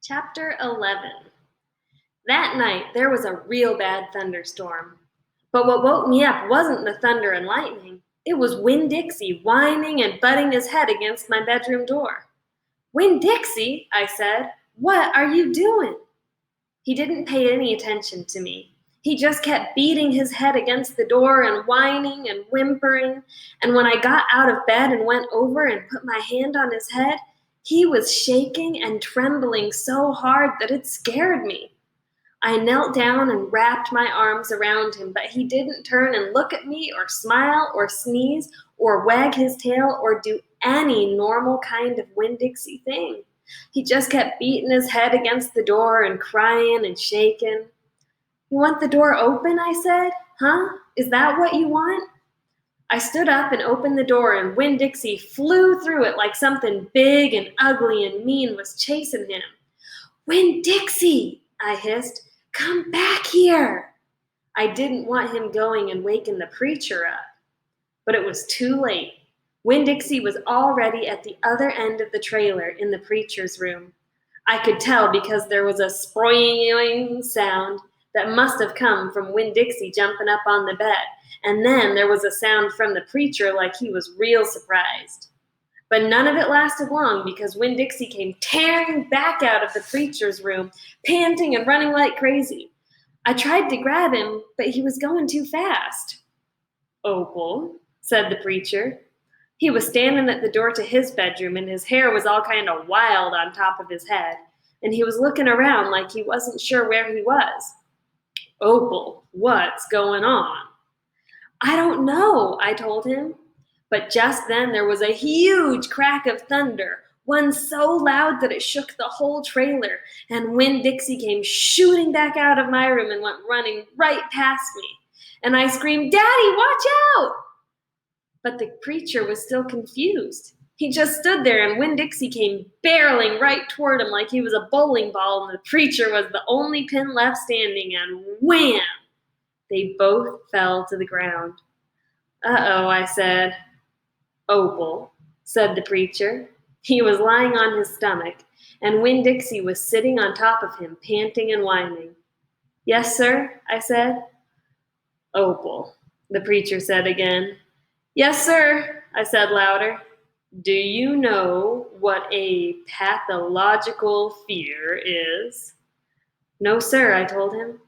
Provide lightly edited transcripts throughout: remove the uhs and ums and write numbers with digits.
Chapter 11. That night there was a real bad thunderstorm. But what woke me up wasn't the thunder and lightning. It was Winn Dixie whining and butting his head against my bedroom door. "Winn Dixie," I said, "what are you doing?" He didn't pay any attention to me. He just kept beating his head against the door and whining and whimpering, and when I got out of bed and went over and put my hand on his head, he was shaking and trembling so hard that it scared me. I knelt down and wrapped my arms around him, but he didn't turn and look at me or smile or sneeze or wag his tail or do any normal kind of Winn-Dixie thing. He just kept beating his head against the door and crying and shaking. "You want the door open?" I said. "Huh? Is that what you want?" I stood up and opened the door, and Winn-Dixie flew through it like something big and ugly and mean was chasing him. "Winn-Dixie," I hissed, "come back here." I didn't want him going and waking the preacher up. But it was too late. Winn-Dixie was already at the other end of the trailer in the preacher's room. I could tell because there was a sproing sound that must have come from Winn-Dixie jumping up on the bed, and then there was a sound from the preacher like he was real surprised. But none of it lasted long because Winn-Dixie came tearing back out of the preacher's room, panting and running like crazy. I tried to grab him, but he was going too fast. "Opal," said the preacher. He was standing at the door to his bedroom, and his hair was all kind of wild on top of his head, and he was looking around like he wasn't sure where he was. "Opal, what's going on?" "I don't know," I told him. But just then there was a huge crack of thunder, one so loud that it shook the whole trailer, and Winn-Dixie came shooting back out of my room and went running right past me. And I screamed, "Daddy, watch out!" But the preacher was still confused. He just stood there, and Winn-Dixie came barreling right toward him like he was a bowling ball, and the preacher was the only pin left standing, and wham! They both fell to the ground. "Uh-oh," I said. "Opal," said the preacher. He was lying on his stomach, and Winn-Dixie was sitting on top of him, panting and whining. "Yes, sir," I said. "Opal," the preacher said again. "Yes, sir," I said louder. "Do you know what a pathological fear is?" "No, sir," I told him.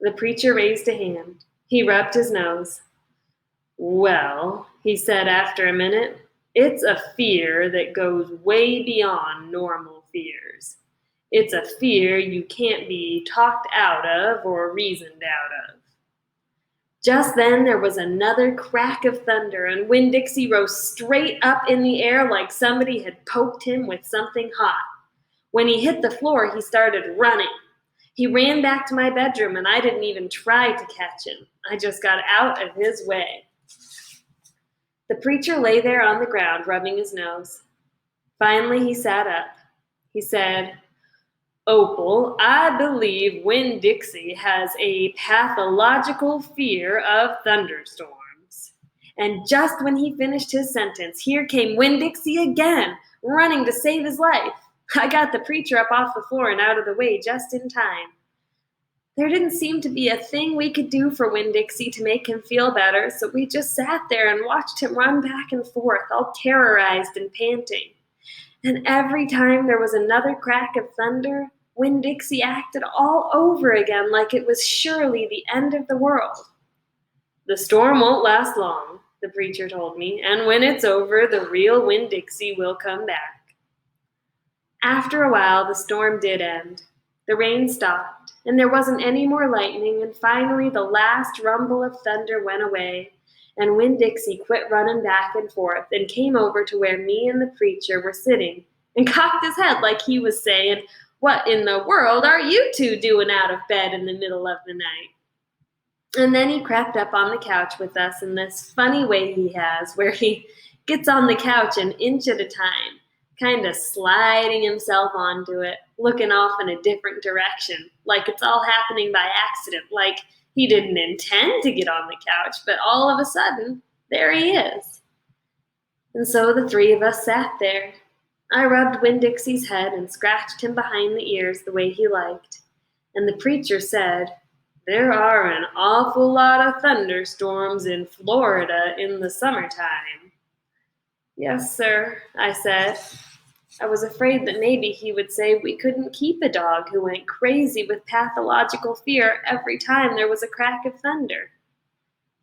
The preacher raised a hand. He rubbed his nose. "Well," he said after a minute, "it's a fear that goes way beyond normal fears. It's a fear you can't be talked out of or reasoned out of." Just then there was another crack of thunder, and Winn-Dixie rose straight up in the air like somebody had poked him with something hot. When he hit the floor, he started running. He ran back to my bedroom, and I didn't even try to catch him. I just got out of his way. The preacher lay there on the ground, rubbing his nose. Finally, he sat up. He said, "Opal, I believe Winn-Dixie has a pathological fear of thunderstorms." And just when he finished his sentence, here came Winn-Dixie again, running to save his life. I got the preacher up off the floor and out of the way just in time. There didn't seem to be a thing we could do for Winn-Dixie to make him feel better, so we just sat there and watched him run back and forth, all terrorized and panting. And every time there was another crack of thunder, Winn-Dixie acted all over again like it was surely the end of the world. "The storm won't last long," the preacher told me, "and when it's over, the real Winn-Dixie will come back." After a while, the storm did end. The rain stopped, and there wasn't any more lightning, and finally the last rumble of thunder went away, and Winn-Dixie quit running back and forth and came over to where me and the preacher were sitting and cocked his head like he was saying, "What in the world are you two doing out of bed in the middle of the night?" And then he crept up on the couch with us in this funny way he has, where he gets on the couch an inch at a time, kind of sliding himself onto it, looking off in a different direction, like it's all happening by accident, like he didn't intend to get on the couch, but all of a sudden, there he is. And so the three of us sat there, I rubbed Winn-Dixie's head and scratched him behind the ears the way he liked. And the preacher said, "There are an awful lot of thunderstorms in Florida in the summertime." "Yes, sir," I said. I was afraid that maybe he would say we couldn't keep a dog who went crazy with pathological fear every time there was a crack of thunder.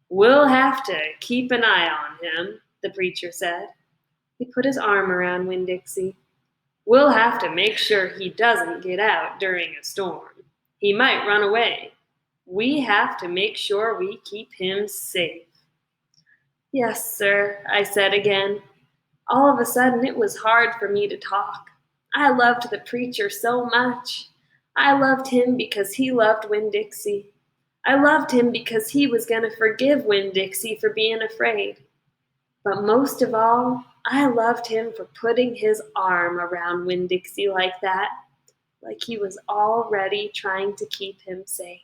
"We'll have to keep an eye on him," the preacher said. He put his arm around Winn-Dixie. "We'll have to make sure he doesn't get out during a storm. He might run away. We have to make sure we keep him safe." "Yes, sir," I said again. All of a sudden it was hard for me to talk. I loved the preacher so much. I loved him because he loved Winn-Dixie. I loved him because he was going to forgive Winn-Dixie for being afraid. But most of all, I loved him for putting his arm around Winn-Dixie like that, like he was already trying to keep him safe.